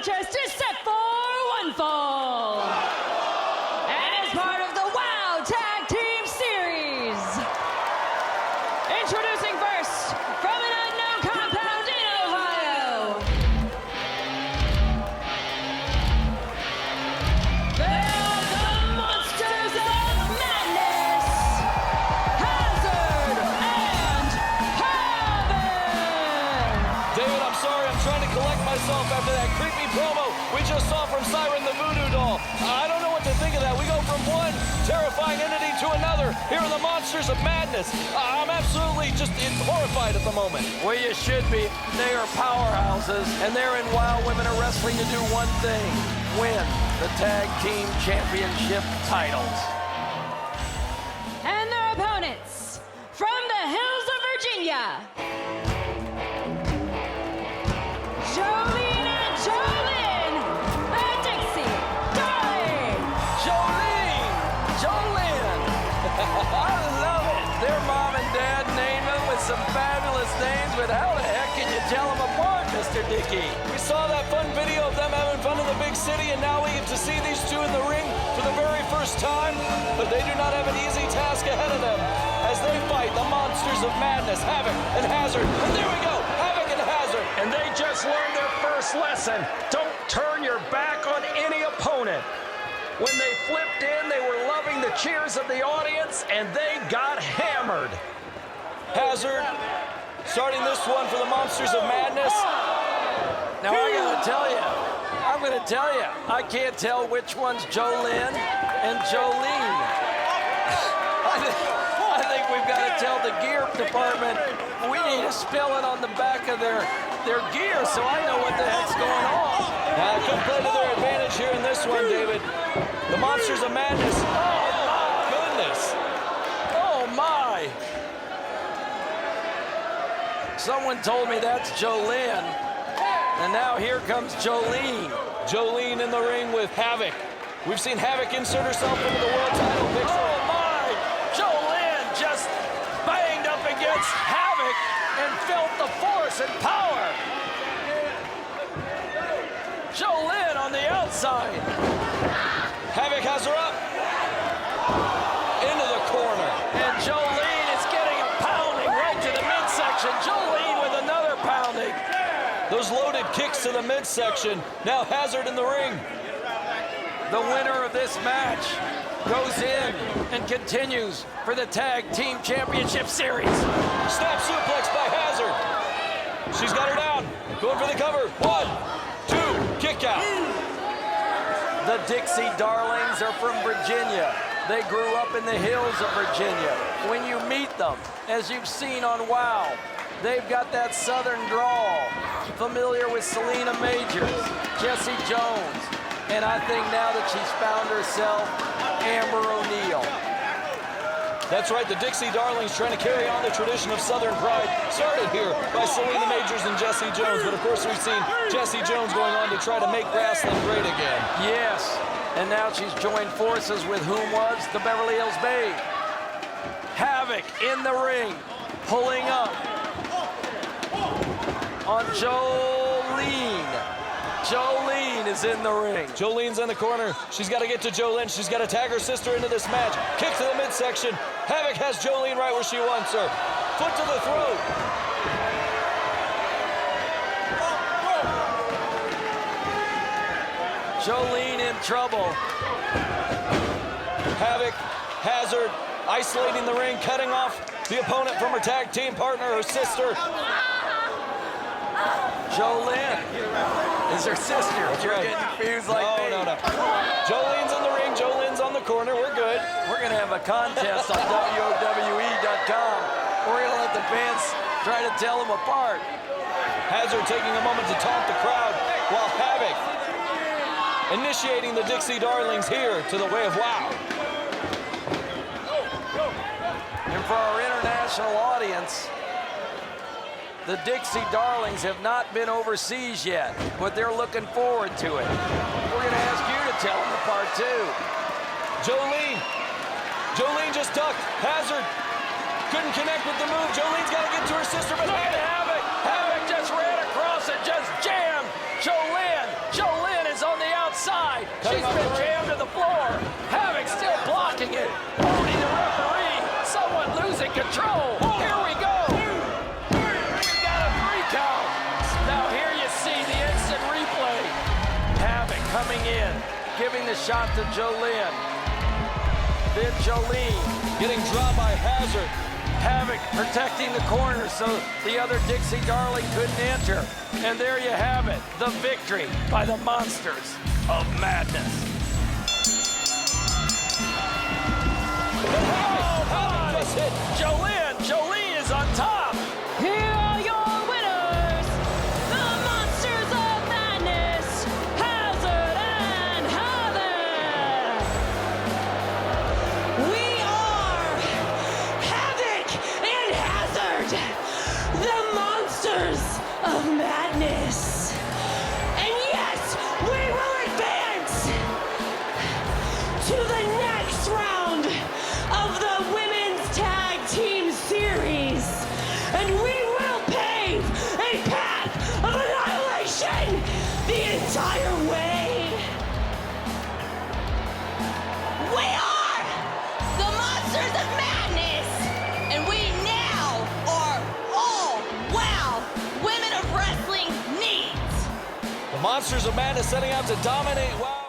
contest is set for one fall. And is part of the WOW Tag Team Series. Introducing first, from an unknown compound in Ohio. They are the Monsters of Madness, Hazard and HAVOK. David, I'm sorry, I'm trying to collect myself after that creepy promo we just saw from Siren the Voodoo Doll. I don't know what to think of that. We go from one terrifying entity to another. Here are the Monsters of Madness. I'm absolutely just horrified at the moment. Well, you should be. They are powerhouses, and they're in WOW Women of Wrestling to do one thing: win the Tag Team Championship titles. And their opponents, from the hills of Virginia, JOLYNN and JOLENE, the DIXIE Darlings. JOLYNN! I love it! Their mom and dad named them with some fabulous names, but how the heck can you tell them apart, Mr. Dickey? We saw that fun video of them having fun in the big city, and now we get to see these two in the ring for the very first time. But they do not have an easy task ahead of them as they fight the Monsters of Madness, Havok and Hazard. And there we go, Havok and Hazard. And they just learned their first lesson. Don't turn your back on any opponent. When they flipped in, they were loving the cheers of the audience, and they got hammered. Hazard starting this one for the Monsters of Madness. Now, I'm gonna tell you, I can't tell which one's JOLYNN and JOLYNN. I think we've got to tell the gear department we need to spell it on the back of their gear so I know what the heck's going on. Now, it could play to their advantage here in this one, David. The Monsters of Madness. Oh, my goodness. Oh, my. Someone told me that's JOLYNN, and now here comes JOLYNN. JOLYNN in the ring with Havok. We've seen Havok insert herself into the world title picture. Oh, my. JOLYNN just banged up against Havok and felt the force and power. JOLYNN on the outside. Havok has her up. Into the corner. And JOLYNN is getting a pounding right to the midsection. JOLYNN with another pounding. Those loaded kicks to the midsection. Now Hazard in the ring. The winner of this match goes in and continues for the Tag Team Championship Series. Snap suplex by Hazard. She's got her down. Going for the cover. 1, 2, kick out. The Dixie Darlings are from Virginia. They grew up in the hills of Virginia. When you meet them, as you've seen on WOW, they've got that southern drawl. Familiar with Selena Majors, Jesse Jones, and I think now that she's found herself, Amber O'Neal. That's right, the Dixie Darlings trying to carry on the tradition of Southern pride. Started here by Selena Majors and Jesse Jones, but of course we've seen Jesse Jones going on to try to make wrestling great again. Yes, and now she's joined forces with whom was the Beverly Hills Babe. Havok in the ring, pulling up on JOLYNN. JOLYNN is in the ring. JOLYNN's in the corner. She's got to get to JOLYNN. She's got to tag her sister into this match. Kick to the midsection. Havok has JOLYNN right where she wants her. Foot to the throat. JOLYNN in trouble. Havok, Hazard, isolating the ring, cutting off the opponent from her tag team partner, her sister. JOLYNN is her sister. That's You're right. getting confused like me. No. JOLYNN's in the ring. JOLYNN's on the corner. We're good. We're going to have a contest on WOWE.com. We're going to let the fans try to tell them apart. Hazard taking a moment to taunt the crowd, while Havok initiating the Dixie Darlings here to the way of WOW. And for our international audience, the Dixie Darlings have not been overseas yet, but they're looking forward to it. We're going to ask you to tell them apart, too. JOLYNN just ducked. Hazard couldn't connect with the move. JOLYNN's got to get to her sister, but Look at Havok. Havok just ran across and just jammed JOLYNN. He's been jammed to the floor. Havoc still blocking it. Holding the referee. Somewhat losing control. Here we go. We've got a 3 count. Now here you see the instant replay. Havoc coming in, giving the shot to JOLYNN. Then JOLYNN Getting dropped by Hazard. Havoc protecting the corner so the other Dixie Darling couldn't enter. And there you have it, the victory by the Monsters of Madness. Oh, Havoc just hit. JOLYNN is on top. Here are your winners, the Monsters of Madness, Hazard and Havoc. We are Havoc and Hazard, the Monsters of Madness. And yes, we will advance to the next round of the Women's Tag Team Series. And we will pave a path of annihilation the entire way. We are the Monsters of Madness, and we now are all WOW Women of Wrestling needs. The Monsters of Madness setting out to dominate. Wow.